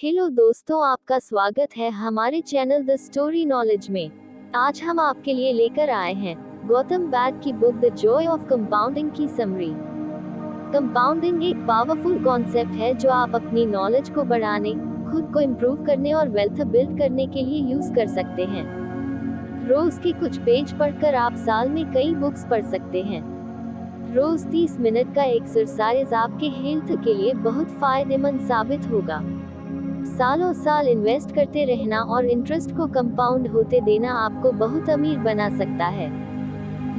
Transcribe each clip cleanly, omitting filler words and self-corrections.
Hello दोस्तों, आपका स्वागत है हमारे चैनल द स्टोरी नॉलेज में। आज हम आपके लिए लेकर आए हैं गौतम बैड की book the Joy of compounding की समरी। कंपाउंडिंग एक पावरफुल कॉन्सेप्ट है जो आप अपनी नॉलेज को बढ़ाने, खुद को इम्प्रूव करने और वेल्थ बिल्ड करने के लिए यूज कर सकते हैं। रोज के कुछ पेज पढ़कर आप साल में कई बुक्स पढ़ सकते हैं। रोज 30 मिनट का एक्सरसाइज आपके हेल्थ के लिए बहुत फायदेमंद साबित होगा। सालों साल इन्वेस्ट करते रहना और इंटरेस्ट को कंपाउंड होते देना आपको बहुत अमीर बना सकता है।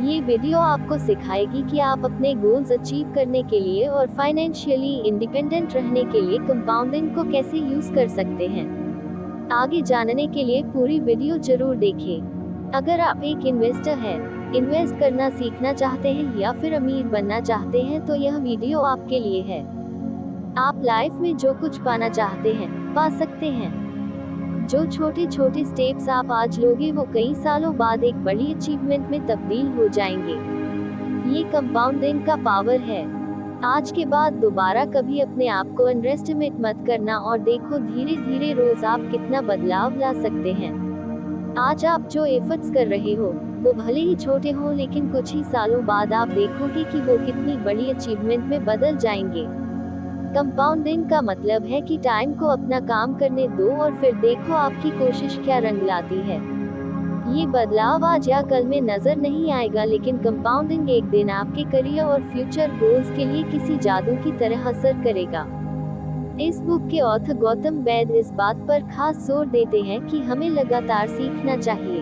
ये वीडियो आपको सिखाएगी कि आप अपने गोल्स अचीव करने के लिए और फाइनेंशियली इंडिपेंडेंट रहने के लिए कंपाउंडिंग को कैसे यूज कर सकते हैं। आगे जानने के लिए पूरी वीडियो जरूर देखें। अगर आप एक इन्वेस्टर हैं, इन्वेस्ट करना सीखना चाहते हैं या फिर अमीर बनना चाहते हैं तो यह वीडियो आपके लिए है। आप लाइफ में जो कुछ पाना चाहते हैं पा सकते हैं। जो छोटे छोटे स्टेप्स आप आज लोगे वो कई सालों बाद एक बड़ी अचीवमेंट में तब्दील हो जाएंगे। ये कंपाउंडिंग का पावर है। आज के बाद दोबारा कभी अपने आप को अंडरएस्टिमेट मत करना और देखो धीरे धीरे रोज आप कितना बदलाव ला सकते हैं। आज आप जो एफर्ट्स कर रहे हो वो भले ही छोटे हो, लेकिन कुछ ही सालों बाद आप देखोगे कि वो कितनी बड़ी अचीवमेंट में बदल जाएंगे। कंपाउंडिंग का मतलब है कि टाइम को अपना काम करने दो और फिर देखो आपकी कोशिश क्या रंग लाती है। ये बदलाव आज या कल में नजर नहीं आएगा, लेकिन कंपाउंडिंग एक दिन आपके करियर और फ्यूचर गोल्स के लिए किसी जादू की तरह असर करेगा। इस बुक के ऑथर गौतम बैड इस बात पर खास जोर देते हैं कि हमें लगातार सीखना चाहिए।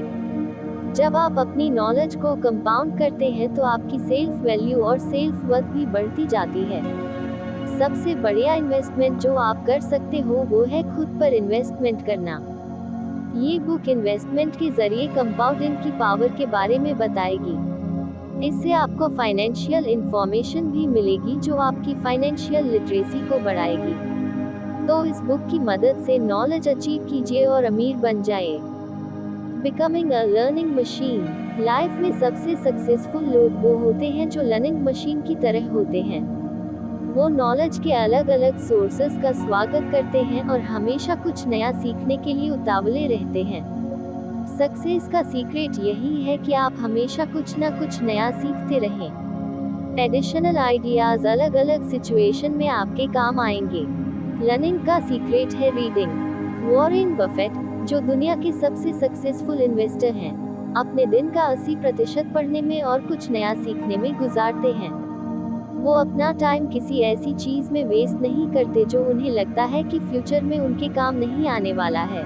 जब आप अपनी नॉलेज को कंपाउंड करते हैं तो आपकी सेल्फ वैल्यू और सेल्फ वर्थ भी बढ़ती जाती है। सबसे बढ़िया इन्वेस्टमेंट जो आप कर सकते हो वो है खुद पर इन्वेस्टमेंट करना। ये बुक इन्वेस्टमेंट के जरिए कंपाउंडिंग की पावर के बारे में बताएगी। इससे आपको फाइनेंशियल इंफॉर्मेशन भी मिलेगी जो आपकी फाइनेंशियल लिटरेसी को बढ़ाएगी। तो इस बुक की मदद से नॉलेज अचीव कीजिए और अमीर बन जाए। Becoming a learning machine. Life में सबसे सक्सेसफुल लोग वो होते हैं जो लर्निंग मशीन की तरह होते हैं। वो नॉलेज के अलग अलग सोर्सेस का स्वागत करते हैं और हमेशा कुछ नया सीखने के लिए उतावले रहते हैं। सक्सेस का सीक्रेट यही है कि आप हमेशा कुछ न कुछ नया सीखते रहें। एडिशनल आइडियाज अलग अलग सिचुएशन में आपके काम आएंगे। लर्निंग का सीक्रेट है रीडिंग। वॉरेन बफेट, जो दुनिया के सबसे सक्सेसफुल इन्वेस्टर हैं, अपने दिन का 80% पढ़ने में और कुछ नया सीखने में गुजारते हैं। वो अपना टाइम किसी ऐसी चीज में वेस्ट नहीं करते जो उन्हें लगता है कि फ्यूचर में उनके काम नहीं आने वाला है।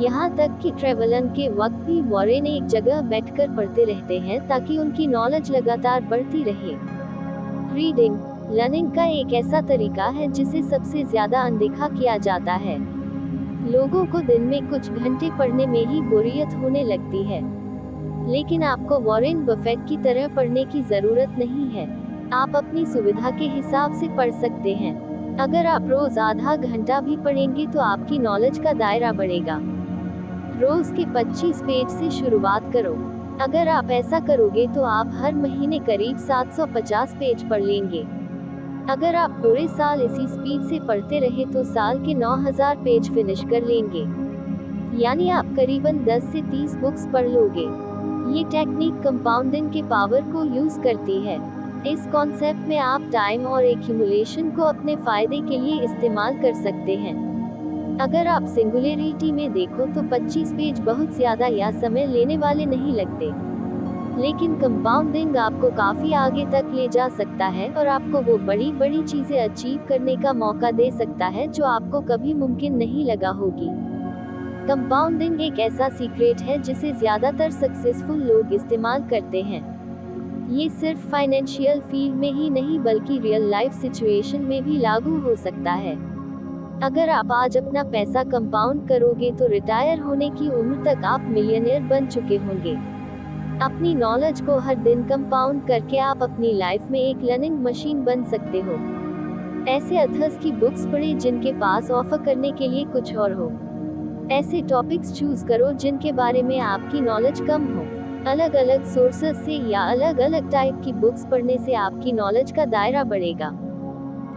यहाँ तक कि ट्रैवलन के वक्त भी वॉरेन एक जगह बैठकर पढ़ते रहते हैं ताकि उनकी नॉलेज लगातार बढ़ती रहे। रीडिंग लर्निंग का एक ऐसा तरीका है जिसे सबसे ज्यादा अनदेखा किया जाता है। लोगों को दिन में कुछ घंटे पढ़ने में ही बोरियत होने लगती है, लेकिन आपको वॉरेन बफेट की तरह पढ़ने की जरूरत नहीं है। आप अपनी सुविधा के हिसाब से पढ़ सकते हैं। अगर आप रोज आधा घंटा भी पढ़ेंगे तो आपकी नॉलेज का दायरा बढ़ेगा। रोज के 25 पेज से शुरुआत करो। अगर आप ऐसा करोगे तो आप हर महीने करीब 750 पेज पढ़ लेंगे। अगर आप पूरे साल इसी स्पीड से पढ़ते रहे तो साल के 9000 पेज फिनिश कर लेंगे, यानी आप करीबन 10 से 30 बुक्स पढ़ लोगे। ये टेक्निक कंपाउंडिंग के पावर को यूज करती है। इस कॉन्सेप्ट में आप टाइम और एक्यूमुलेशन को अपने फायदे के लिए इस्तेमाल कर सकते हैं। अगर आप सिंगुलरिटी में देखो तो 25 पेज बहुत ज्यादा या समय लेने वाले नहीं लगते, लेकिन कंपाउंडिंग आपको काफी आगे तक ले जा सकता है और आपको वो बड़ी बड़ी चीजें अचीव करने का मौका दे सकता है जो आपको कभी मुमकिन नहीं लगा होगी। कंपाउंडिंग एक ऐसा सीक्रेट है जिसे ज्यादातर सक्सेसफुल लोग इस्तेमाल करते हैं। ये सिर्फ फाइनेंशियल फील्ड में ही नहीं बल्कि रियल लाइफ सिचुएशन में भी लागू हो सकता है। अगर आप आज अपना पैसा कंपाउंड करोगे तो रिटायर होने की उम्र तक आप मिलियनेयर बन चुके होंगे। अपनी नॉलेज को हर दिन कंपाउंड करके आप अपनी लाइफ में एक लर्निंग मशीन बन सकते हो। ऐसे अथर्स की बुक्स पढ़ें जिनके पास ऑफर करने के लिए कुछ और हो। ऐसे टॉपिक्स चूज करो जिनके बारे में आपकी नॉलेज कम हो। अलग अलग सोर्सेस से या अलग अलग टाइप की बुक्स पढ़ने से आपकी नॉलेज का दायरा बढ़ेगा।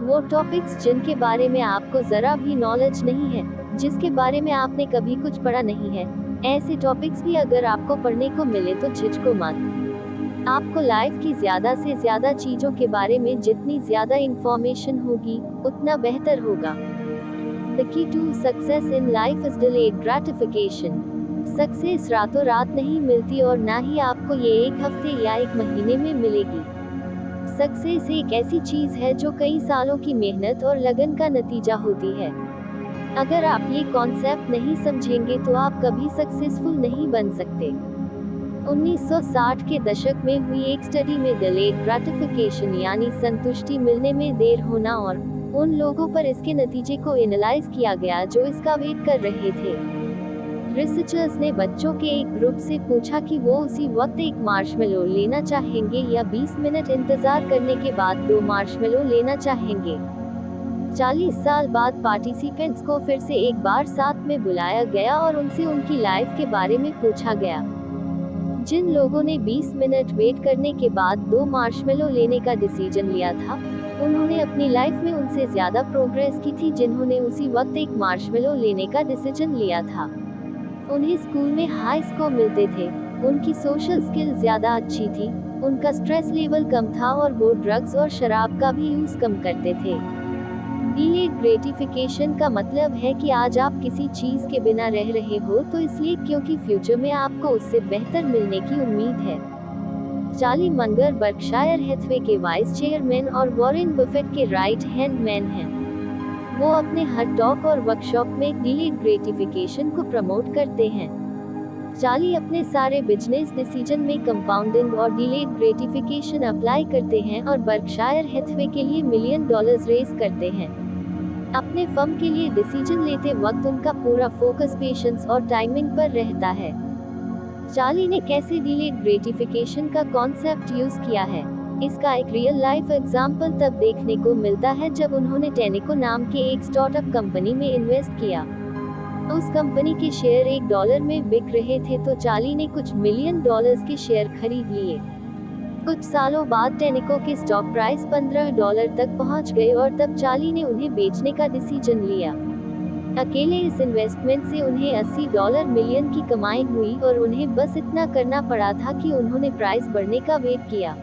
वो टॉपिक्स जिनके बारे में आपको जरा भी नॉलेज नहीं है, जिसके बारे में आपने कभी कुछ पढ़ा नहीं है, ऐसे टॉपिक्स भी अगर आपको पढ़ने को मिले तो झिझको मत। आपको लाइफ की ज्यादा से ज्यादा चीजों के बारे में जितनी ज्यादा इंफॉर्मेशन होगी, उतना बेहतर होगा। The key to success in life is delayed gratification. Success रातों रात नहीं मिलती और ना ही आपको ये एक हफ्ते या एक महीने में मिलेगी। सक्सेस एक ऐसी चीज है जो कई सालों की मेहनत और लगन का नतीजा होती है। अगर आप ये कॉन्सेप्ट नहीं समझेंगे तो आप कभी सक्सेसफुल नहीं बन सकते। 1960 के दशक में हुई एक स्टडी में डिलेड ग्रेटिफिकेशन यानी संतुष्टि मिलने में देर होना और उन लोगों पर इसके नतीजे को एनालाइज किया गया जो इसका वेट कर रहे थे। रिसर्चर्स ने बच्चों के एक ग्रुप से पूछा कि वो उसी वक्त एक मार्शमेलो लेना चाहेंगे या 20 मिनट इंतजार करने के बाद 2 मार्शमेलो लेना चाहेंगे। 40 साल बाद पार्टिसिपेंट्स को फिर से एक बार साथ में बुलाया गया और उनसे उनकी लाइफ के बारे में पूछा गया। जिन लोगों ने 20 मिनट वेट करने के बाद 2 मार्शमेलो लेने का डिसीजन लिया था, उन्होंने अपनी लाइफ में उनसे ज्यादा प्रोग्रेस की थी जिन्होंने उसी वक्त एक मार्शमेलो लेने का डिसीजन लिया था। उन्हें स्कूल में हाई स्कोर मिलते थे, उनकी सोशल स्किल ज्यादा अच्छी थी, उनका स्ट्रेस लेवल कम था और वो ड्रग्स और शराब का भी यूज कम करते थे। डिलेड ग्रेटिफिकेशन का मतलब है कि आज आप किसी चीज के बिना रह रहे हो तो इसलिए क्योंकि फ्यूचर में आपको उससे बेहतर मिलने की उम्मीद है। चार्ली मंगर बर्कशायर हैथवे के वाइस चेयरमैन और वॉरेन बफेट के राइट हैंड मैन हैं। वो अपने हर टॉक और वर्कशॉप में डिलेड ग्रेटिफिकेशन को प्रमोट करते हैं। चार्ली अपने सारे बिजनेस डिसीजन में कंपाउंडिंग और डिलेड ग्रेटिफिकेशन अप्लाई करते हैं और बर्कशायर हैथवे के लिए $1 मिलियन रेज करते हैं। अपने फर्म के लिए डिसीजन लेते वक्त उनका पूरा फोकस पेशेंस और टाइमिंग पर रहता है। चार्ली ने कैसे डिलेड ग्रेटिफिकेशन का कॉन्सेप्ट यूज किया है, इसका एक रियल लाइफ एग्जाम्पल तब देखने को मिलता है जब उन्होंने टेनिको नाम के एक स्टार्टअप कंपनी में इन्वेस्ट किया। उस कंपनी के शेयर $1 में बिक रहे थे तो चार्ली ने कुछ $1 मिलियन के शेयर खरीद लिए। कुछ सालों बाद टेनिको के स्टॉक प्राइस $15 तक पहुंच गए और तब चार्ली ने उन्हें बेचने का डिसीजन लिया। अकेले इस इन्वेस्टमेंट से उन्हें $80 मिलियन की कमाई हुई और उन्हें बस इतना करना पड़ा था कि उन्होंने प्राइस बढ़ने का वेट किया।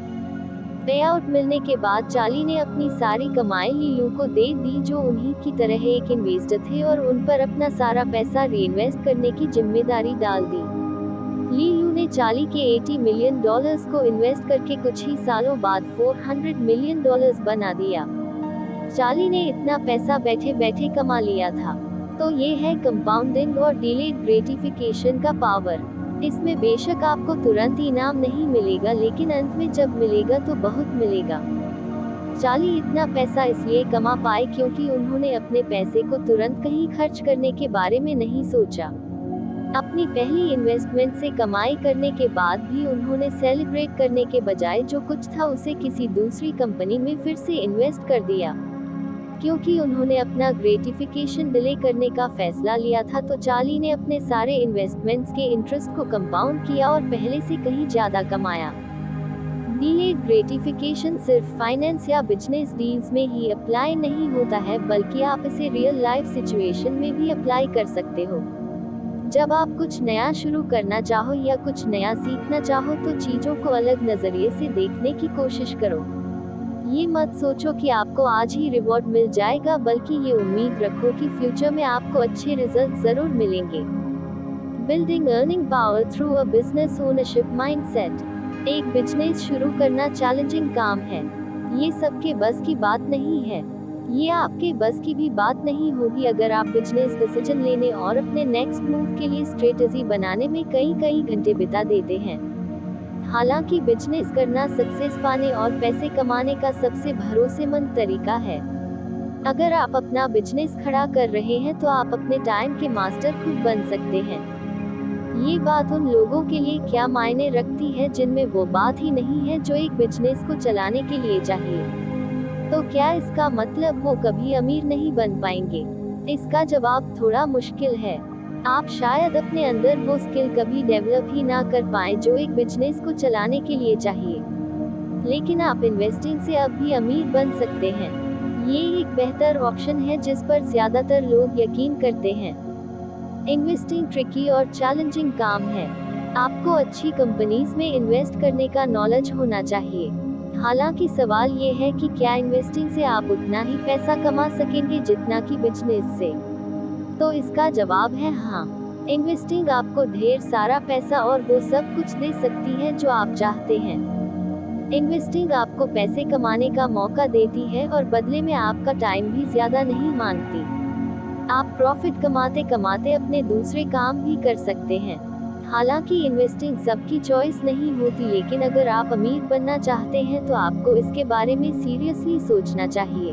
पे आउट मिलने के बाद चार्ली ने अपनी सारी कमाई लीलू को दे दी जो उन्हीं की तरह एक इन्वेस्टर थे और उन पर अपना सारा पैसा रीइन्वेस्ट करने की जिम्मेदारी डाल दी। लीलू ने चार्ली के $80 मिलियन को इन्वेस्ट करके कुछ ही सालों बाद $400 मिलियन बना दिया। चार्ली ने इतना पैसा बैठे बैठे कमा लिया था। तो ये है कंपाउंडिंग और डिलेड ग्रेटिफिकेशन का पावर। इसमें बेशक आपको तुरंत इनाम नहीं मिलेगा, लेकिन अंत में जब मिलेगा तो बहुत मिलेगा। चार्ली इतना पैसा इसलिए कमा पाए क्योंकि उन्होंने अपने पैसे को तुरंत कहीं खर्च करने के बारे में नहीं सोचा। अपनी पहली इन्वेस्टमेंट से कमाई करने के बाद भी उन्होंने सेलिब्रेट करने के बजाय जो कुछ था उसे किसी दूसरी कंपनी में फिर से इन्वेस्ट कर दिया। क्योंकि उन्होंने अपना ग्रेटिफिकेशन डिले करने का फैसला लिया था तो चार्ली ने अपने सारे इन्वेस्टमेंट्स के इंटरेस्ट को कंपाउंड किया और पहले से कहीं ज्यादा कमाया। डिलेड ग्रेटिफिकेशन सिर्फ फाइनेंस या बिजनेस डील्स में ही अप्लाई नहीं होता है, बल्कि आप इसे रियल लाइफ सिचुएशन में भी अप्लाई कर सकते हो। जब आप कुछ नया शुरू करना चाहो या कुछ नया सीखना चाहो तो चीजों को अलग नजरिए से देखने की कोशिश करो। ये मत सोचो कि आपको आज ही रिवॉर्ड मिल जाएगा, बल्कि ये उम्मीद रखो कि फ्यूचर में आपको अच्छे रिजल्ट जरूर मिलेंगे। Building earning power through a business ownership mindset. एक बिजनेस शुरू करना चैलेंजिंग काम है। ये सबके बस की बात नहीं है। ये आपके बस की भी बात नहीं होगी अगर आप बिजनेस डिसीजन लेने और अपने नेक्स्ट मूव के लिए स्ट्रेटजी बनाने में कई घंटे बिता देते हैं। हालांकि बिजनेस करना सक्सेस पाने और पैसे कमाने का सबसे भरोसेमंद तरीका है। अगर आप अपना बिजनेस खड़ा कर रहे हैं तो आप अपने टाइम के मास्टर खुद बन सकते हैं। ये बात उन लोगों के लिए क्या मायने रखती है जिनमें वो बात ही नहीं है जो एक बिजनेस को चलाने के लिए चाहिए। तो क्या इसका मतलब वो कभी अमीर नहीं बन पाएंगे? इसका जवाब थोड़ा मुश्किल है। आप शायद अपने अंदर वो स्किल कभी डेवलप ही ना कर पाए जो एक बिजनेस को चलाने के लिए चाहिए। लेकिन आप इन्वेस्टिंग से अब भी अमीर बन सकते हैं। ये एक बेहतर ऑप्शन है जिस पर ज्यादातर लोग यकीन करते हैं। इन्वेस्टिंग ट्रिकी और चैलेंजिंग काम है। आपको अच्छी कंपनीज में इन्वेस्ट करने का नॉलेज होना चाहिए। हालांकि सवाल ये है कि क्या इन्वेस्टिंग से आप उतना ही पैसा कमा सकेंगे जितना कि बिजनेस से? तो इसका जवाब है हाँ। इन्वेस्टिंग आपको ढेर सारा पैसा और वो सब कुछ दे सकती है जो आप चाहते हैं। इन्वेस्टिंग आपको पैसे कमाने का मौका देती है और बदले में आपका टाइम भी ज्यादा नहीं मांगती। आप प्रॉफिट कमाते कमाते अपने दूसरे काम भी कर सकते हैं। हालांकि इन्वेस्टिंग सबकी चॉइस नहीं होती, लेकिन अगर आप अमीर बनना चाहते हैं तो आपको इसके बारे में सीरियसली सोचना चाहिए।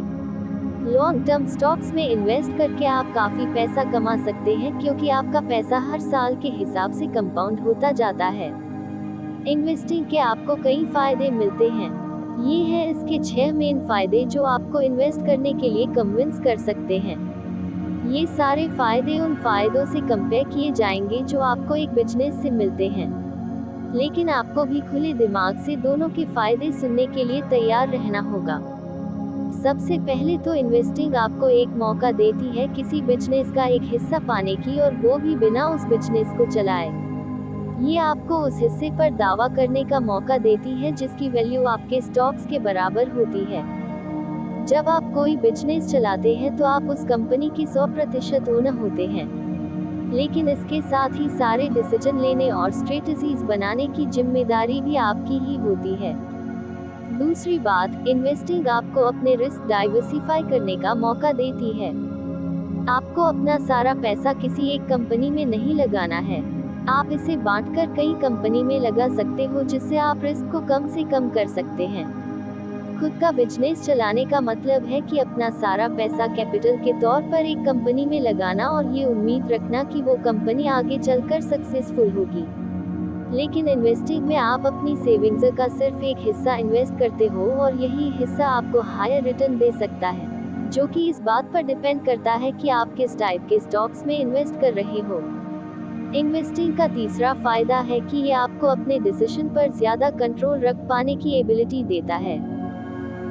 लॉन्ग टर्म स्टॉक्स में इन्वेस्ट करके आप काफी पैसा कमा सकते हैं क्योंकि आपका पैसा हर साल के हिसाब से कंपाउंड होता जाता है। इन्वेस्टिंग के आपको कई फायदे मिलते हैं। ये हैं इसके 6 मेन फायदे जो आपको इन्वेस्ट करने के लिए कन्विंस कर सकते हैं। ये सारे फायदे उन फायदों से कंपेयर किए जाएंगे जो आपको एक बिजनेस से मिलते हैं, लेकिन आपको भी खुले दिमाग से दोनों के फायदे सुनने के लिए तैयार रहना होगा। सबसे पहले तो इन्वेस्टिंग आपको एक मौका देती है किसी बिजनेस का एक हिस्सा पाने की, और वो भी बिना उस बिजनेस को चलाए। ये आपको उस हिस्से पर दावा करने का मौका देती है जिसकी वैल्यू आपके स्टॉक्स के बराबर होती है। जब आप कोई बिजनेस चलाते हैं तो आप उस कंपनी की 100% ओनर होते हैं, लेकिन इसके साथ ही सारे डिसीजन लेने और स्ट्रेटजीज बनाने की जिम्मेदारी भी आपकी ही होती है। दूसरी बात, इन्वेस्टिंग आपको अपने रिस्क डाइवर्सिफाई करने का मौका देती है। आपको अपना सारा पैसा किसी एक कंपनी में नहीं लगाना है। आप इसे बांटकर कई कंपनी में लगा सकते हो जिससे आप रिस्क को कम से कम कर सकते हैं। खुद का बिजनेस चलाने का मतलब है कि अपना सारा पैसा कैपिटल के तौर पर एक कंपनी में लगाना और ये उम्मीद रखना कि वो कंपनी आगे चलकर सक्सेसफुल होगी। लेकिन इन्वेस्टिंग में आप अपनी सेविंग्स का सिर्फ एक हिस्सा इन्वेस्ट करते हो और यही हिस्सा आपको हायर रिटर्न दे सकता है, जो कि इस बात पर डिपेंड करता है कि आप किस टाइप के स्टॉक्स में इन्वेस्ट कर रहे हो। इन्वेस्टिंग का तीसरा फायदा है कि ये आपको अपने डिसीजन पर ज्यादा कंट्रोल रख पाने की एबिलिटी देता है।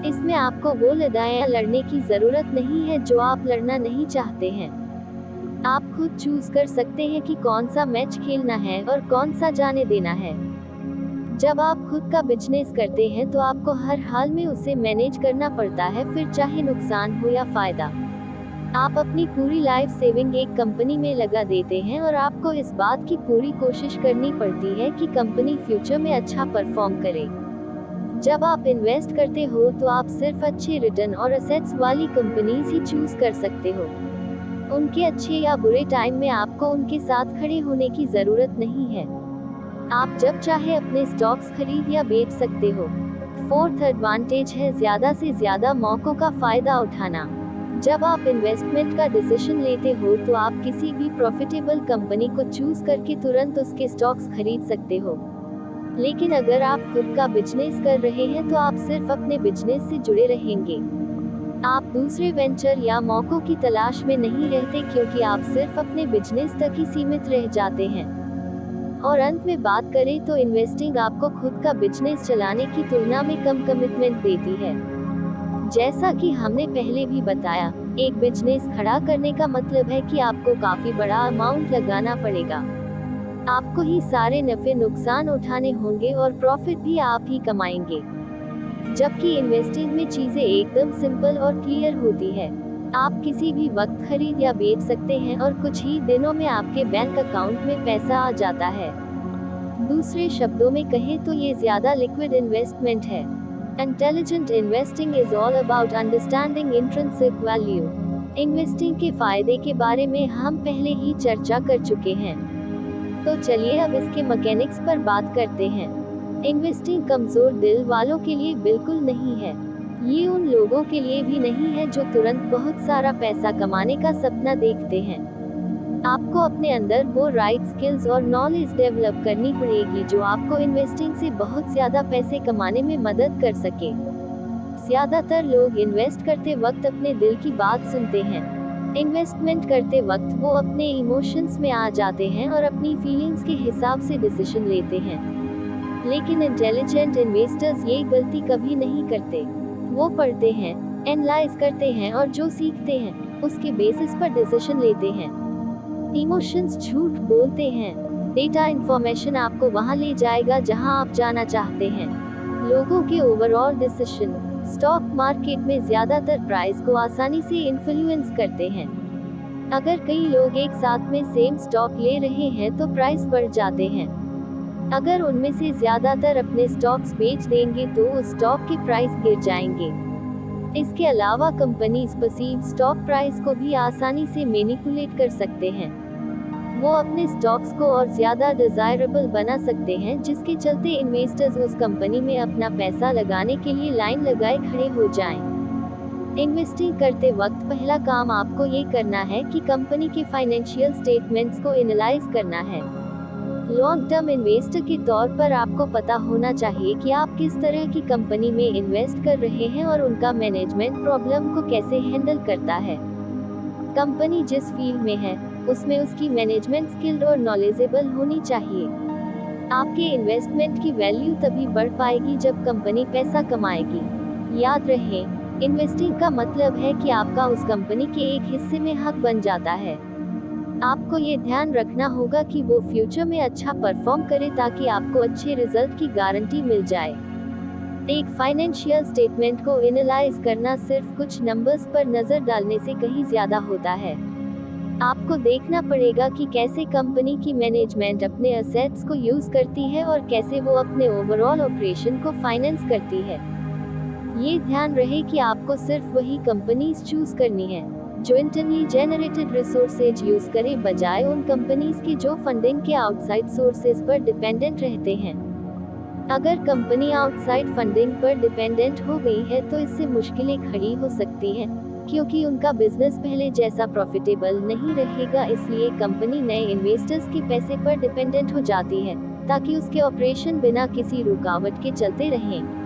इसमें आपको वो लड़ाइयाँ लड़ने की जरूरत नहीं है जो आप लड़ना नहीं चाहते हैं। आप खुद चूज कर सकते हैं कि कौन सा मैच खेलना है और कौन सा जाने देना है। जब आप खुद का बिजनेस करते हैं तो आपको हर हाल में उसे मैनेज करना पड़ता है, फिर चाहे नुकसान हो या फायदा। आप अपनी पूरी लाइफ सेविंग एक कंपनी में लगा देते हैं और आपको इस बात की पूरी कोशिश करनी पड़ती है कि कंपनी फ्यूचर में अच्छा परफॉर्म करे। जब आप इन्वेस्ट करते हो तो आप सिर्फ अच्छे रिटर्न और असेट्स वाली कंपनीज ही चूज कर सकते हो। उनके अच्छे या बुरे टाइम में आपको उनके साथ खड़े होने की जरूरत नहीं है। आप जब चाहे अपने स्टॉक्स खरीद या बेच सकते हो। फोर्थ एडवांटेज है ज्यादा से ज्यादा मौकों का फायदा उठाना। जब आप इन्वेस्टमेंट का डिसीजन लेते हो तो आप किसी भी प्रॉफिटेबल कंपनी को चूज करके तुरंत उसके स्टॉक्स खरीद सकते हो। लेकिन अगर आप खुद का बिजनेस कर रहे हैं तो आप सिर्फ अपने बिजनेस से जुड़े रहेंगे। आप दूसरे वेंचर या मौकों की तलाश में नहीं रहते क्योंकि आप सिर्फ अपने बिजनेस तक ही सीमित रह जाते हैं। और अंत में बात करें तो इन्वेस्टिंग आपको खुद का बिजनेस चलाने की तुलना में कम कमिटमेंट देती है। जैसा कि हमने पहले भी बताया, एक बिजनेस खड़ा करने का मतलब है कि आपको काफी बड़ा अमाउंट लगाना पड़ेगा। आपको ही सारे नफे नुकसान उठाने होंगे और प्रॉफिट भी आप ही कमाएंगे। जबकि इन्वेस्टिंग में चीजें एकदम सिंपल और क्लियर होती है। आप किसी भी वक्त खरीद या बेच सकते हैं और कुछ ही दिनों में आपके बैंक अकाउंट में पैसा आ जाता है। दूसरे शब्दों में कहें तो ये ज्यादा लिक्विड इन्वेस्टमेंट है। Intelligent investing is all about understanding intrinsic value. Investing के फायदे के बारे में हम पहले ही चर्चा कर चुके हैं, तो चलिए अब इसके मैकेनिक्स पर बात करते हैं। इन्वेस्टिंग कमजोर दिल वालों के लिए बिल्कुल नहीं है। ये उन लोगों के लिए भी नहीं है जो तुरंत बहुत सारा पैसा कमाने का सपना देखते हैं। आपको अपने अंदर वो राइट स्किल्स और नॉलेज डेवलप करनी पड़ेगी जो आपको इन्वेस्टिंग से बहुत ज्यादा पैसे कमाने में मदद कर सके। ज्यादातर लोग इन्वेस्ट करते वक्त अपने दिल की बात सुनते हैं। इन्वेस्टमेंट करते वक्त वो अपने इमोशंस में आ जाते हैं और अपनी फीलिंग्स के हिसाब से डिसीजन लेते हैं। लेकिन इंटेलिजेंट इन्वेस्टर्स ये गलती कभी नहीं करते। वो पढ़ते हैं, एनालाइज करते हैं और जो सीखते हैं उसके बेसिस पर डिसीजन लेते हैं। इमोशंस झूठ बोलते हैं। डेटा इंफॉर्मेशन आपको वहां ले जाएगा जहां आप जाना चाहते हैं। लोगों के ओवरऑल डिसीजन स्टॉक मार्केट में ज्यादातर प्राइस को आसानी से इन्फ्लुएंस करते हैं। अगर कई लोग एक साथ में सेम स्टॉक ले रहे हैं तो प्राइस बढ़ जाते हैं। अगर उनमें से ज्यादातर अपने स्टॉक्स बेच देंगे तो उस स्टॉक के प्राइस गिर जाएंगे। इसके अलावा कंपनीज पर्सीव स्टॉक प्राइस को भी आसानी से मैनिपुलेट कर सकते हैं। वो अपने स्टॉक्स को और ज्यादा डिजायरेबल बना सकते हैं, जिसके चलते इन्वेस्टर्स उस कंपनी में अपना पैसा लगाने के लिए लाइन लगाए खड़े हो जाएं। इन्वेस्टिंग करते वक्त पहला काम आपको ये करना है कि कंपनी के फाइनेंशियल स्टेटमेंट्स को एनालाइज करना है। लॉन्ग टर्म इन्वेस्टर के तौर पर आपको पता होना चाहिए कि आप किस तरह की कंपनी में इन्वेस्ट कर रहे हैं और उनका मैनेजमेंट प्रॉब्लम को कैसे हैंडल करता है। कंपनी जिस फील्ड में है उसमें उसकी मैनेजमेंट स्किल्ड और नॉलेजेबल होनी चाहिए। आपके इन्वेस्टमेंट की वैल्यू तभी बढ़ पाएगी जब कंपनी पैसा कमाएगी। याद रहे, इन्वेस्टिंग का मतलब है कि आपका उस कंपनी के एक हिस्से में हक बन जाता है। आपको ये ध्यान रखना होगा कि वो फ्यूचर में अच्छा परफॉर्म करे ताकि आपको अच्छे रिजल्ट की गारंटी मिल जाए। एक फाइनेंशियल स्टेटमेंट को एनालाइज करना सिर्फ कुछ नंबर्स पर नजर डालने से कहीं ज्यादा होता है। आपको देखना पड़ेगा कि कैसे कंपनी की मैनेजमेंट अपने असेट्स को यूज करती है और कैसे वो अपने ओवरऑल ऑपरेशन को फाइनेंस करती है। ये ध्यान रहे कि आपको सिर्फ वही कंपनीज चूज करनी है जो इंटरनली जेनरेटेड रिसोर्सेज यूज करे, बजाय उन कंपनीज के जो फंडिंग के आउटसाइड सोर्सेज पर डिपेंडेंट रहते हैं। अगर कंपनी आउटसाइड फंडिंग पर डिपेंडेंट हो गई है तो इससे मुश्किलें खड़ी हो सकती हैं, क्योंकि उनका बिजनेस पहले जैसा प्रॉफिटेबल नहीं रहेगा। इसलिए कंपनी नए इन्वेस्टर्स के पैसे पर डिपेंडेंट हो जाती है ताकि उसके ऑपरेशन बिना किसी रुकावट के चलते रहें।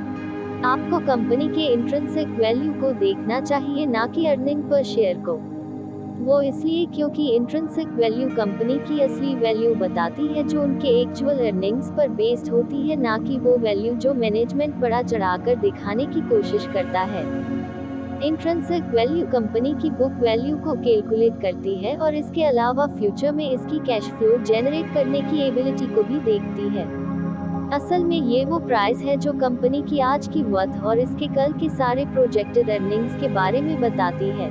आपको कंपनी के इंट्रिंसिक वैल्यू को देखना चाहिए, ना कि अर्निंग पर शेयर को। वो इसलिए क्योंकि इंट्रिंसिक वैल्यू कंपनी की असली वैल्यू बताती है जो उनके एक्चुअल अर्निंग्स पर बेस्ड होती है, ना कि वो वैल्यू जो मैनेजमेंट बड़ा चढ़ाकर दिखाने की कोशिश करता है। इंट्रिंसिक वैल्यू कंपनी की बुक वैल्यू को कैलकुलेट करती है और इसके अलावा फ्यूचर में इसकी कैश फ्लो जनरेट करने की एबिलिटी को भी देखती है। असल में ये वो प्राइस है जो कंपनी की आज की वर्थ और इसके कल के सारे प्रोजेक्टेड अर्निंग्स के बारे में बताती है।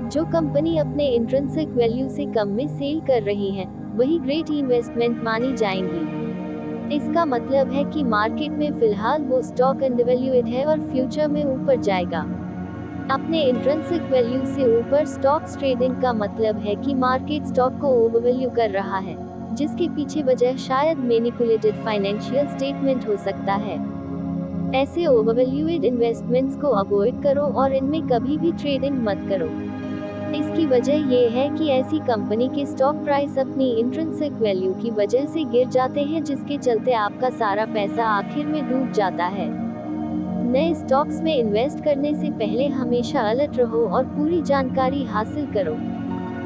जो कंपनी अपने इंट्रिंसिक वैल्यू से कम में सेल कर रही है वही ग्रेट इन्वेस्टमेंट मानी जाएंगी। इसका मतलब है कि मार्केट में फिलहाल वो स्टॉक अंडरवैल्यूएड है और फ्यूचर में ऊपर जाएगा। अपने इंट्रिंसिक वैल्यू से ऊपर स्टॉक्स ट्रेडिंग का मतलब है कि मार्केट स्टॉक को ओवरवैल्यू कर रहा है, जिसके पीछे वजह शायद मैनिपुलेटेड फाइनेंशियल स्टेटमेंट हो सकता है। ऐसे ओवरवैल्यूएड इन्वेस्टमेंट्स को अवॉइड करो और इनमें कभी भी ट्रेडिंग मत करो। इसकी वजह ये है कि ऐसी कंपनी के स्टॉक प्राइस अपनी इंट्रिंसिक वैल्यू की वजह से गिर जाते हैं, जिसके चलते आपका सारा पैसा आखिर में डूब जाता है। नए स्टॉक्स में इन्वेस्ट करने से पहले हमेशा अलर्ट रहो और पूरी जानकारी हासिल करो।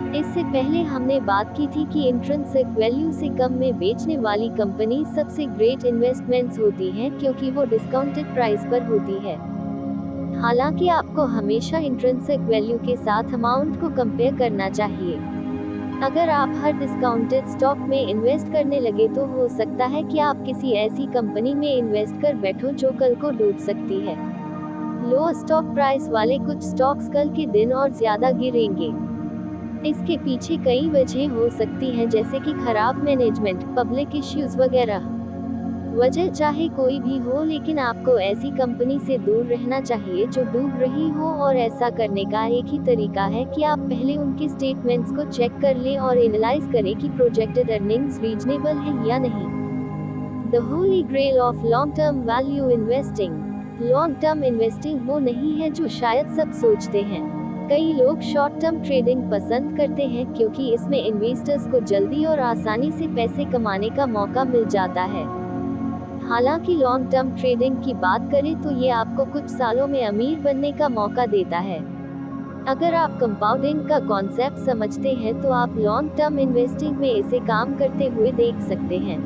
इससे पहले हमने बात की थी कि इंट्रिंसिक वैल्यू से कम में बेचने वाली कंपनी सबसे ग्रेट इन्वेस्टमेंट्स होती हैं, क्योंकि वो डिस्काउंटेड प्राइस पर होती है। हालांकि आपको हमेशा इंट्रिंसिक वैल्यू के साथ अमाउंट को कंपेयर करना चाहिए। अगर आप हर डिस्काउंटेड स्टॉक में इन्वेस्ट करने लगे तो हो सकता है कि आप किसी ऐसी कंपनी में इन्वेस्ट कर बैठो जो कल को डूब सकती है। लो स्टॉक प्राइस वाले कुछ स्टॉक्स कल के दिन और ज्यादा गिरेंगे। इसके पीछे कई वजह हो सकती हैं, जैसे कि खराब मैनेजमेंट, पब्लिक इश्यूज वगैरह। वजह चाहे कोई भी हो, लेकिन आपको ऐसी कंपनी से दूर रहना चाहिए जो डूब रही हो, और ऐसा करने का एक ही तरीका है कि आप पहले उनके स्टेटमेंट्स को चेक कर लें और एनालाइज करें कि प्रोजेक्टेड अर्निंग्स रीजनेबल है या नहीं। The holy grail of long term value investing. Long term investing वो नहीं है जो शायद सब सोचते हैं। कई लोग शॉर्ट टर्म ट्रेडिंग पसंद करते हैं क्योंकि इसमें इन्वेस्टर्स को जल्दी और आसानी से पैसे कमाने का मौका मिल जाता है। हालांकि लॉन्ग टर्म ट्रेडिंग की बात करें तो ये आपको कुछ सालों में अमीर बनने का मौका देता है। अगर आप कंपाउंडिंग का कॉन्सेप्ट समझते हैं तो आप लॉन्ग टर्म इन्वेस्टिंग में इसे काम करते हुए देख सकते हैं।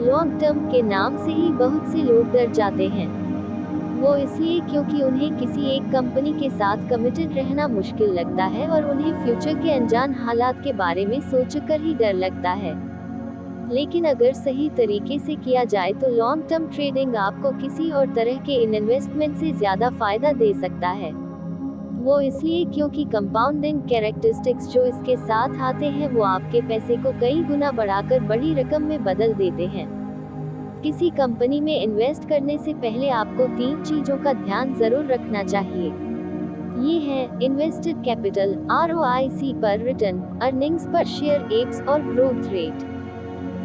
लॉन्ग टर्म के नाम से ही बहुत से लोग डर जाते हैं। वो इसलिए क्योंकि उन्हें किसी एक कंपनी के साथ कमिटेड रहना मुश्किल लगता है और उन्हें फ्यूचर के अनजान हालात के बारे में सोचकर ही डर लगता है। लेकिन अगर सही तरीके से किया जाए तो लॉन्ग टर्म ट्रेडिंग आपको किसी और तरह के इन्वेस्टमेंट से ज्यादा फायदा दे सकता है। वो इसलिए क्योंकि कंपाउंडिंग कैरेक्टरिस्टिक्स जो इसके साथ आते हैं वो आपके पैसे को कई गुना बढ़ाकर बड़ी रकम में बदल देते हैं। किसी कंपनी में इन्वेस्ट करने से पहले आपको 3 चीजों का ध्यान जरूर रखना चाहिए। ये है इन्वेस्टेड कैपिटल, ROIC पर रिटर्न, अर्निंग्स पर शेयर, एप्स और ग्रोथ रेट।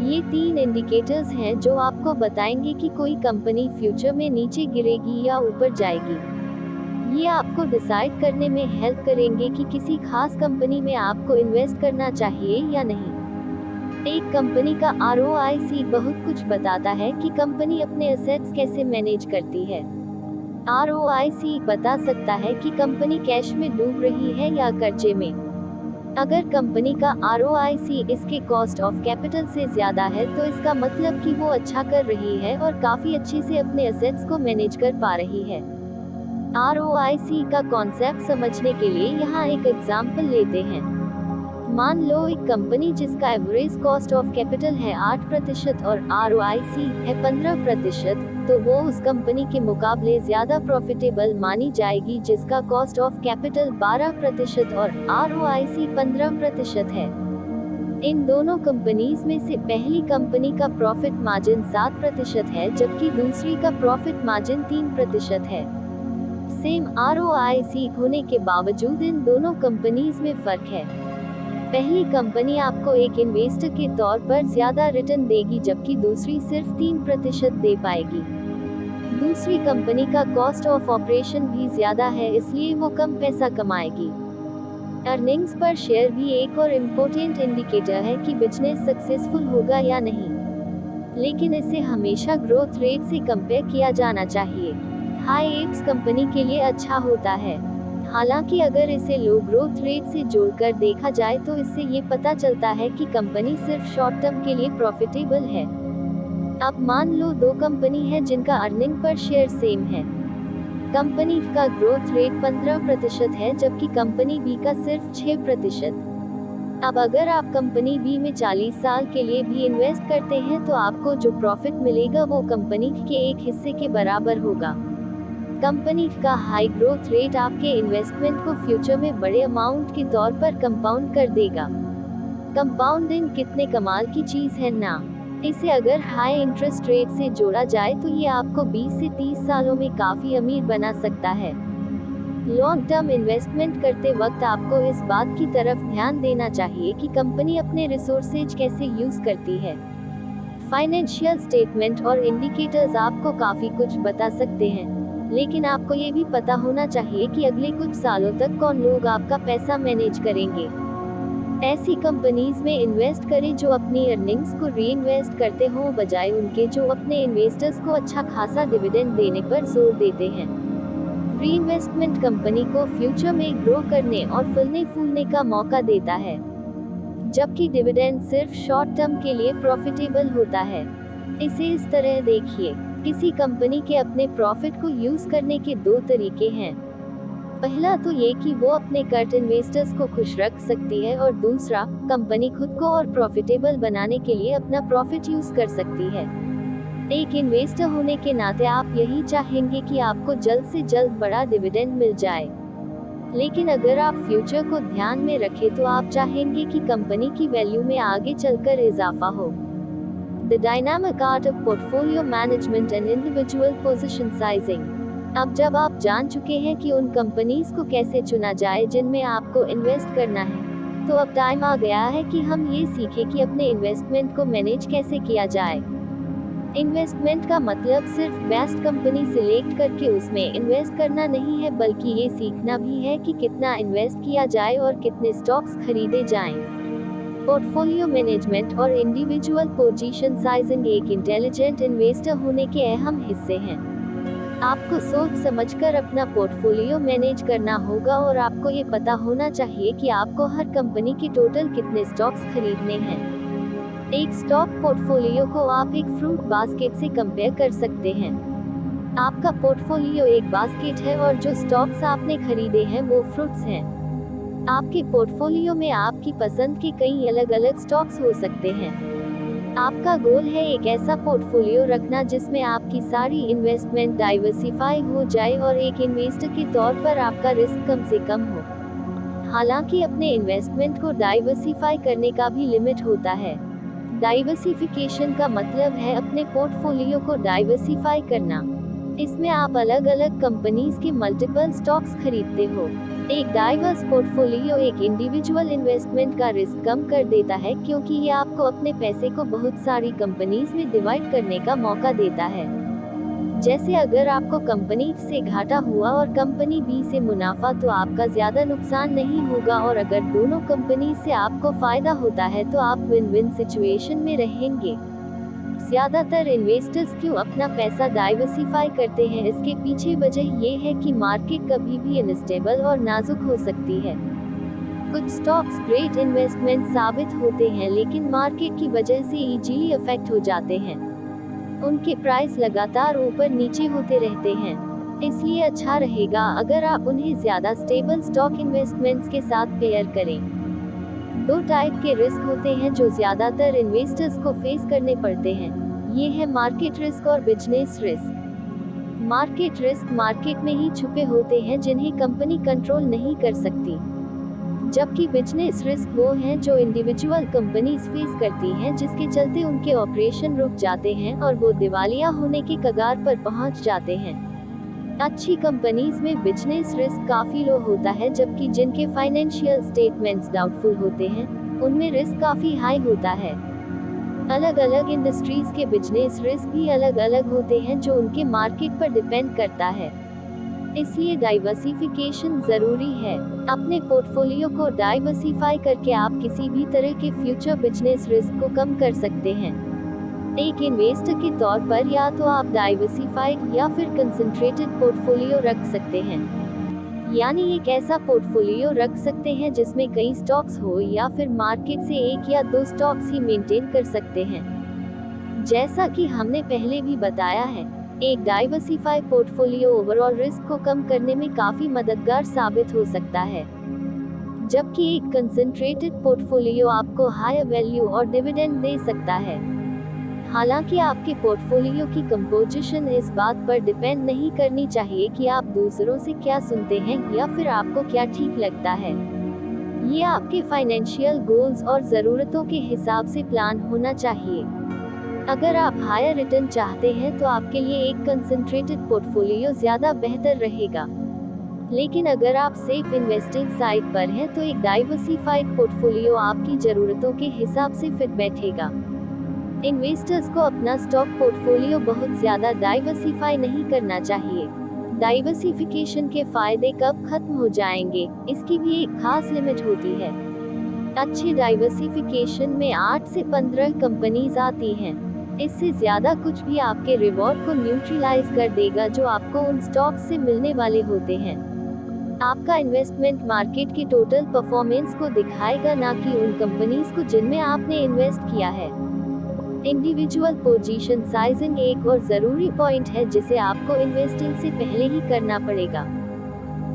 ये 3 इंडिकेटर्स हैं जो आपको बताएंगे कि कोई कंपनी फ्यूचर में नीचे गिरेगी या ऊपर जाएगी। ये आपको डिसाइड करने में हेल्प करेंगे कि किसी खास कंपनी में आपको इन्वेस्ट करना चाहिए या नहीं। एक कंपनी का ROIC बहुत कुछ बताता है कि कंपनी अपने एसेट्स कैसे मैनेज करती है। ROIC बता सकता है कि कंपनी कैश में डूब रही है या कर्जे में। अगर कंपनी का ROIC इसके कॉस्ट ऑफ कैपिटल से ज्यादा है तो इसका मतलब कि वो अच्छा कर रही है और काफी अच्छे से अपने एसेट्स को मैनेज कर पा रही है। ROIC का कॉन्सेप्ट समझने के लिए यहाँ एक एग्जाम्पल लेते हैं। मान लो एक कंपनी जिसका एवरेज कॉस्ट ऑफ कैपिटल है 8% और ROIC है 15%, तो वो उस कंपनी के मुकाबले ज्यादा प्रॉफिटेबल मानी जाएगी जिसका कॉस्ट ऑफ कैपिटल 12% और ROIC 15% है। इन दोनों कंपनीज में से पहली कंपनी का प्रॉफिट मार्जिन 7% है जबकि दूसरी का प्रॉफिट मार्जिन 3% है। सेम ROIC होने के बावजूद इन दोनों कंपनीज में फर्क है। पहली कंपनी आपको एक इन्वेस्टर के तौर पर ज्यादा रिटर्न देगी जबकि दूसरी सिर्फ 3% दे पाएगी। दूसरी कंपनी का कॉस्ट ऑफ ऑपरेशन भी ज्यादा है इसलिए वो कम पैसा कमाएगी। अर्निंग्स पर शेयर भी एक और इम्पोर्टेंट इंडिकेटर है कि बिजनेस सक्सेसफुल होगा या नहीं, लेकिन इसे हमेशा ग्रोथ रेट से कंपेयर किया जाना चाहिए। हाई एप्स कंपनी के लिए अच्छा होता है, हालांकि अगर इसे लो ग्रोथ रेट से जोड़कर देखा जाए तो इससे ये पता चलता है कि कंपनी सिर्फ शॉर्ट टर्म के लिए प्रॉफिटेबल है। अब मान लो 2 कंपनी है जिनका अर्निंग पर शेयर सेम है। कंपनी का ग्रोथ रेट 15% है जबकि कंपनी बी का सिर्फ 6%। अब अगर आप कंपनी बी में 40 साल के लिए भी इन्वेस्ट करते हैं तो आपको जो प्रॉफिट मिलेगा वो कंपनी के एक हिस्से के बराबर होगा। कंपनी का हाई ग्रोथ रेट आपके इन्वेस्टमेंट को फ्यूचर में बड़े अमाउंट के तौर पर कंपाउंड कर देगा। कंपाउंडिंग कितने कमाल की चीज है ना। इसे अगर हाई इंटरेस्ट रेट से जोड़ा जाए तो ये आपको 20 से 30 सालों में काफी अमीर बना सकता है। लॉन्ग टर्म इन्वेस्टमेंट करते वक्त आपको इस बात की तरफ ध्यान देना चाहिए कि कंपनी अपने रिसोर्सेज कैसे यूज करती है। फाइनेंशियल स्टेटमेंट और इंडिकेटर्स आपको काफी कुछ बता सकते हैं, लेकिन आपको ये भी पता होना चाहिए कि अगले कुछ सालों तक कौन लोग आपका पैसा मैनेज करेंगे। ऐसी कंपनीज में इन्वेस्ट करें जो अपनी अर्निंग्स को रीइन्वेस्ट करते हों बजाय उनके जो अपने इन्वेस्टर्स को अच्छा खासा डिविडेंड देने पर जोर देते हैं। रीइन्वेस्टमेंट कंपनी को फ्यूचर में ग्रो करने और फलने फूलने का मौका देता है, जबकि डिविडेंड सिर्फ शॉर्ट टर्म के लिए प्रॉफिटेबल होता है। इसे इस तरह देखिए, किसी कंपनी के अपने प्रॉफिट को यूज करने के 2 तरीके हैं। पहला तो ये कि वो अपने कर्ट इन्वेस्टर्स को खुश रख सकती है और दूसरा, कंपनी खुद को और प्रॉफिटेबल बनाने के लिए अपना प्रॉफिट यूज कर सकती है। एक इन्वेस्टर होने के नाते आप यही चाहेंगे कि आपको जल्द से जल्द बड़ा डिविडेंड मिल जाए, लेकिन अगर आप फ्यूचर को ध्यान में रखें तो आप चाहेंगे कि कंपनी की वैल्यू में आगे चलकर इजाफा हो। The dynamic art of portfolio management and individual position sizing। अब जब आप जान चुके हैं कि उन कंपनीज को कैसे चुना जाए जिनमें आपको इन्वेस्ट करना है, तो अब टाइम आ गया है कि हम ये सीखें कि अपने इन्वेस्टमेंट को मैनेज कैसे किया जाए। इन्वेस्टमेंट का मतलब सिर्फ बेस्ट कंपनी सिलेक्ट करके उसमें इन्वेस्ट करना नहीं है, बल्कि ये सीखना भी है कि कितना इन्वेस्ट किया जाए और कितने स्टॉक्स खरीदे जाएं। पोर्टफोलियो मैनेजमेंट और इंडिविजुअल पोजीशन साइजिंग एक इंटेलिजेंट इन्वेस्टर होने के अहम हिस्से हैं। आपको सोच समझकर अपना पोर्टफोलियो मैनेज करना होगा और आपको ये पता होना चाहिए कि आपको हर कंपनी के टोटल कितने स्टॉक्स खरीदने हैं। एक स्टॉक पोर्टफोलियो को आप एक फ्रूट बास्केट से कंपेयर कर सकते हैं। आपका पोर्टफोलियो एक बास्केट है और जो स्टॉक्स आपने खरीदे हैं वो फ्रूट्स हैं। आपके पोर्टफोलियो में आपकी पसंद के कई अलग अलग स्टॉक्स हो सकते हैं। आपका गोल है एक ऐसा पोर्टफोलियो रखना जिसमें आपकी सारी इन्वेस्टमेंट डाइवर्सिफाई हो जाए और एक इन्वेस्टर के तौर पर आपका रिस्क कम से कम हो। हालांकि अपने इन्वेस्टमेंट को डाइवर्सिफाई करने का भी लिमिट होता है। डाइवर्सिफिकेशन का मतलब है अपने पोर्टफोलियो को डाइवर्सिफाई करना। इसमें आप अलग अलग कंपनीज के मल्टीपल स्टॉक्स खरीदते हो। एक डाइवर्स पोर्टफोलियो एक इंडिविजुअल इन्वेस्टमेंट का रिस्क कम कर देता है, क्योंकि ये आपको अपने पैसे को बहुत सारी कंपनीज में डिवाइड करने का मौका देता है। जैसे अगर आपको कंपनी A से घाटा हुआ और कंपनी B से मुनाफा, तो आपका ज्यादा नुकसान नहीं होगा, और अगर दोनों कंपनी से आपको फायदा होता है तो आप विन विन सिचुएशन में रहेंगे। ज्यादातर इन्वेस्टर्स क्यों अपना पैसा डाइवर्सिफाई करते हैं, इसके पीछे वजह ये है कि मार्केट कभी भी अनस्टेबल और नाजुक हो सकती है। कुछ स्टॉक्स ग्रेट इन्वेस्टमेंट साबित होते हैं, लेकिन मार्केट की वजह से इजीली अफेक्ट हो जाते हैं। उनके प्राइस लगातार ऊपर नीचे होते रहते हैं। इसलिए अच्छा रहेगा अगर आप उन्हें ज्यादा स्टेबल स्टॉक इन्वेस्टमेंट्स के साथ पेयर करें। दो टाइप के रिस्क होते हैं जो ज्यादातर इन्वेस्टर्स को फेस करने पड़ते हैं। ये है मार्केट रिस्क और business risk. Market risk market में ही छुपे होते हैं जिन्हें कंपनी कंट्रोल नहीं कर सकती, जबकि बिजनेस रिस्क वो हैं जो इंडिविजुअल कंपनीज फेस करती हैं, जिसके चलते उनके ऑपरेशन रुक जाते हैं और वो दिवालिया होने के कगार पर पहुंच जाते हैं। अच्छी कंपनीज में बिजनेस रिस्क काफी लो होता है, जबकि जिनके फाइनेंशियल स्टेटमेंट्स डाउटफुल होते हैं उनमें रिस्क काफी हाई होता है। अलग अलग इंडस्ट्रीज के बिजनेस रिस्क भी अलग अलग होते हैं, जो उनके मार्केट पर डिपेंड करता है। इसलिए डाइवर्सिफिकेशन जरूरी है। अपने पोर्टफोलियो को डाइवर्सिफाई करके आप किसी भी तरह के फ्यूचर बिजनेस रिस्क को कम कर सकते हैं। एक इन्वेस्टर के तौर पर या तो आप डाइवर्सिफाइड या फिर कंसंट्रेटेड पोर्टफोलियो रख सकते हैं, यानी एक ऐसा पोर्टफोलियो रख सकते हैं जिसमें कई स्टॉक्स हो, या फिर मार्केट से एक या दो स्टॉक्स ही मेंटेन कर सकते हैं। जैसा कि हमने पहले भी बताया है, एक डाइवर्सिफाई पोर्टफोलियो ओवरऑल रिस्क को कम करने में काफी मददगार साबित हो सकता है, जबकि एक कंसंट्रेटेड पोर्टफोलियो आपको हायर वैल्यू और डिविडेंड दे सकता है। हालांकि आपके पोर्टफोलियो की कंपोजिशन इस बात पर डिपेंड नहीं करनी चाहिए कि आप दूसरों से क्या सुनते हैं या फिर आपको क्या ठीक लगता है। ये आपके फाइनेंशियल गोल्स और ज़रूरतों के हिसाब से प्लान होना चाहिए। अगर आप हायर रिटर्न चाहते हैं तो आपके लिए एक कंसंट्रेटेड पोर्टफोलियो ज़्यादा बेहतर रहेगा, लेकिन अगर आप सेफ इन्वेस्टिंग साइड पर हैं तो एक डाइवर्सिफाइड पोर्टफोलियो आपकी ज़रूरतों के हिसाब से फिट बैठेगा। इन्वेस्टर्स को अपना स्टॉक पोर्टफोलियो बहुत ज्यादा डाइवर्सिफाई नहीं करना चाहिए। डाइवर्सिफिकेशन के फायदे कब खत्म हो जाएंगे, इसकी भी एक खास लिमिट होती है। अच्छे डाइवर्सिफिकेशन में 8 से 15 कंपनीज आती हैं। इससे ज्यादा कुछ भी आपके रिवॉर्ड को न्यूट्रलाइज कर देगा जो आपको उन स्टॉक्स से मिलने वाले होते हैं। आपका इन्वेस्टमेंट मार्केट की टोटल परफॉर्मेंस को दिखाएगा, ना कि उन कंपनीज को जिनमें आपने इन्वेस्ट किया है। इंडिविजुअल पोजीशन साइजिंग एक और जरूरी पॉइंट है जिसे आपको इन्वेस्टिंग से पहले ही करना पड़ेगा।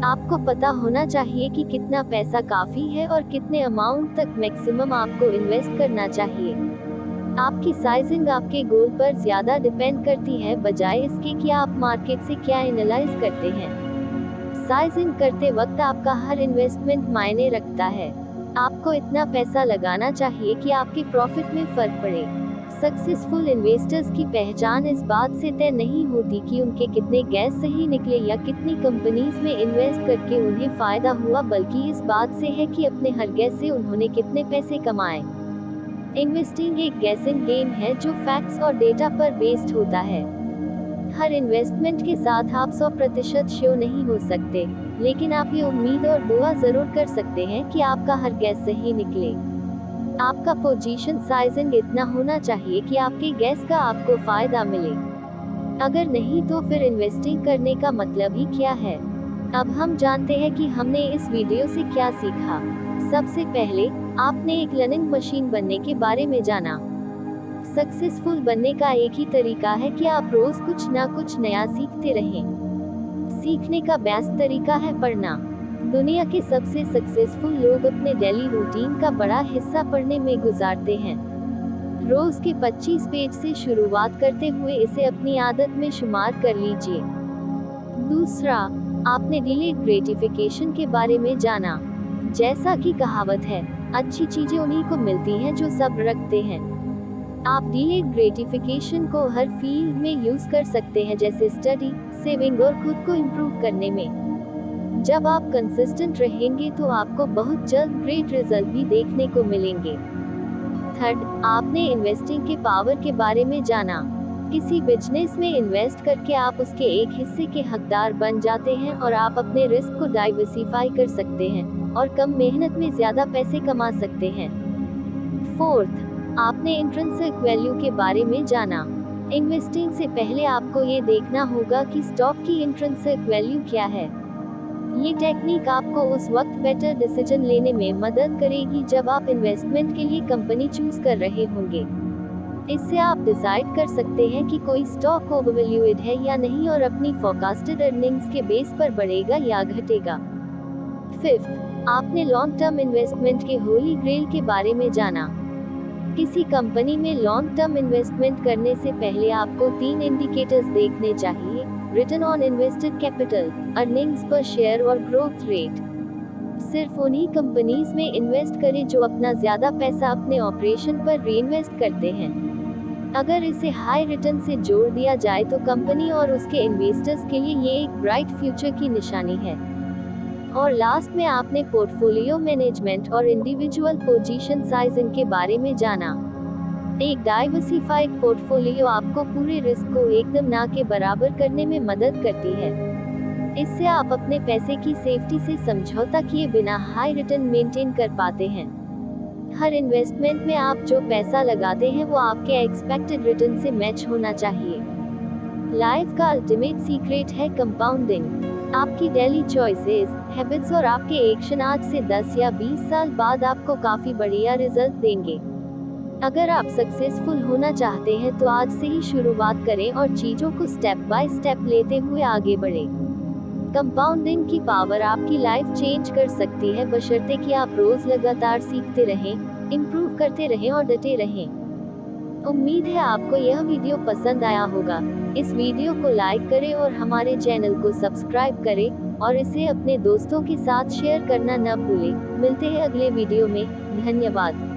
आपको पता होना चाहिए कि कितना पैसा काफी है और कितने अमाउंट तक मैक्सिमम आपको इन्वेस्ट करना चाहिए। आपकी साइजिंग आपके गोल पर ज्यादा डिपेंड करती है, बजाय इसके कि आप मार्केट से क्या एनालाइज करते हैं। साइजिंग करते वक्त आपका हर इन्वेस्टमेंट मायने रखता है। आपको इतना पैसा लगाना चाहिए कि आपके प्रॉफिट में फर्क पड़े। सक्सेसफुल इन्वेस्टर्स की पहचान इस बात से तय नहीं होती कि उनके कितने गैस सही निकले या कितनी कंपनीज में इन्वेस्ट करके उन्हें फायदा हुआ, बल्कि इस बात से है कि अपने हर गैस से उन्होंने कितने पैसे कमाए। इन्वेस्टिंग एक गैसिंग गेम है जो फैक्ट्स और डेटा पर बेस्ड होता है। हर इन्वेस्टमेंट के साथ आप 100% श्योर नहीं हो सकते, लेकिन आप ये उम्मीद और दुआ जरूर कर सकते हैं कि आपका हर गैस सही निकले। आपका पोजीशन साइजिंग इतना होना चाहिए कि आपके गैस का आपको फायदा मिले। अगर नहीं तो फिर इन्वेस्टिंग करने का मतलब ही क्या है। अब हम जानते हैं कि हमने इस वीडियो से क्या सीखा। सबसे पहले आपने एक लर्निंग मशीन बनने के बारे में जाना। सक्सेसफुल बनने का एक ही तरीका है कि आप रोज कुछ ना कुछ नया सीखते रहें। सीखने का बेस्ट तरीका है पढ़ना। दुनिया के सबसे सक्सेसफुल लोग अपने डेली रूटीन का बड़ा हिस्सा पढ़ने में गुजारते हैं। रोज के 25 पेज से शुरुआत करते हुए इसे अपनी आदत में शुमार कर लीजिए। दूसरा, आपने डिलेड ग्रेटिफिकेशन के बारे में जाना। जैसा कि कहावत है, अच्छी चीजें उन्हीं को मिलती हैं जो सब्र रखते हैं। आप डिलेड ग्रेटिफिकेशन को हर फील्ड में यूज कर सकते हैं, जैसे स्टडी, सेविंग और खुद को इम्प्रूव करने में। जब आप कंसिस्टेंट रहेंगे तो आपको बहुत जल्द ग्रेट रिजल्ट भी देखने को मिलेंगे। थर्ड, आपने इन्वेस्टिंग के पावर के बारे में जाना। किसी बिजनेस में इन्वेस्ट करके आप उसके एक हिस्से के हकदार बन जाते हैं और आप अपने रिस्क को डाइवर्सिफाई कर सकते हैं और कम मेहनत में ज्यादा पैसे कमा सकते हैं। फोर्थ, आपने इंट्रिंसिक वैल्यू के बारे में जाना। इन्वेस्टिंग से पहले आपको ये देखना होगा कि स्टॉक की इंट्रिंसिक वैल्यू क्या है। ये टेक्निक आपको उस वक्त बेटर डिसीजन लेने में मदद करेगी जब आप इन्वेस्टमेंट के लिए कंपनी चूज कर रहे होंगे। इससे आप डिसाइड कर सकते हैं कि कोई स्टॉक ओवरवैल्यूड है या नहीं और अपनी फोरकास्टेड अर्निंग्स के बेस पर बढ़ेगा या घटेगा। फिफ्थ, आपने लॉन्ग टर्म इन्वेस्टमेंट के होली ग्रेल के बारे में जाना। किसी कंपनी में लॉन्ग टर्म इन्वेस्टमेंट करने से पहले आपको 3 इंडिकेटर्स देखने चाहिए: return on invested capital, earnings पर शेयर और ग्रोथ रेट। सिर्फ उन्हीं कंपनीज में इन्वेस्ट करें जो अपना ज्यादा पैसा अपने ऑपरेशन पर रीइन्वेस्ट करते हैं। अगर इसे हाई रिटर्न से जोड़ दिया जाए तो कंपनी और उसके इन्वेस्टर्स के लिए ये एक ब्राइट फ्यूचर की निशानी है। और लास्ट में आपने पोर्टफोलियो मैनेजमेंट और इंडिविजुअल पोजीशन साइजिंग के बारे में जाना। एक डाइवर्सिफाइड पोर्टफोलियो आपको पूरे रिस्क को एकदम ना के बराबर करने में मदद करती है। इससे आप अपने पैसे की सेफ्टी से समझौता किए बिना हाई रिटर्न मेंटेन कर पाते हैं। हर इन्वेस्टमेंट में आप जो पैसा लगाते हैं वो आपके एक्सपेक्टेड रिटर्न से मैच होना चाहिए। लाइफ का अल्टीमेट सीक्रेट है कंपाउंडिंग। आपकी डेली चॉइसेस, हैबिट्स और आपके एक्शन आज से 10 या 20 साल बाद आपको काफी बढ़िया रिजल्ट देंगे। अगर आप सक्सेसफुल होना चाहते हैं तो आज से ही शुरुआत करें और चीजों को स्टेप बाय स्टेप लेते हुए आगे बढ़ें। कंपाउंडिंग की पावर आपकी लाइफ चेंज कर सकती है, बशर्ते कि आप रोज लगातार सीखते रहें, इम्प्रूव करते रहें और डटे रहें। उम्मीद है आपको यह वीडियो पसंद आया होगा। इस वीडियो को लाइक करें और हमारे चैनल को सब्सक्राइब करें और इसे अपने दोस्तों के साथ शेयर करना न भूलें। मिलते हैं अगले वीडियो में। धन्यवाद।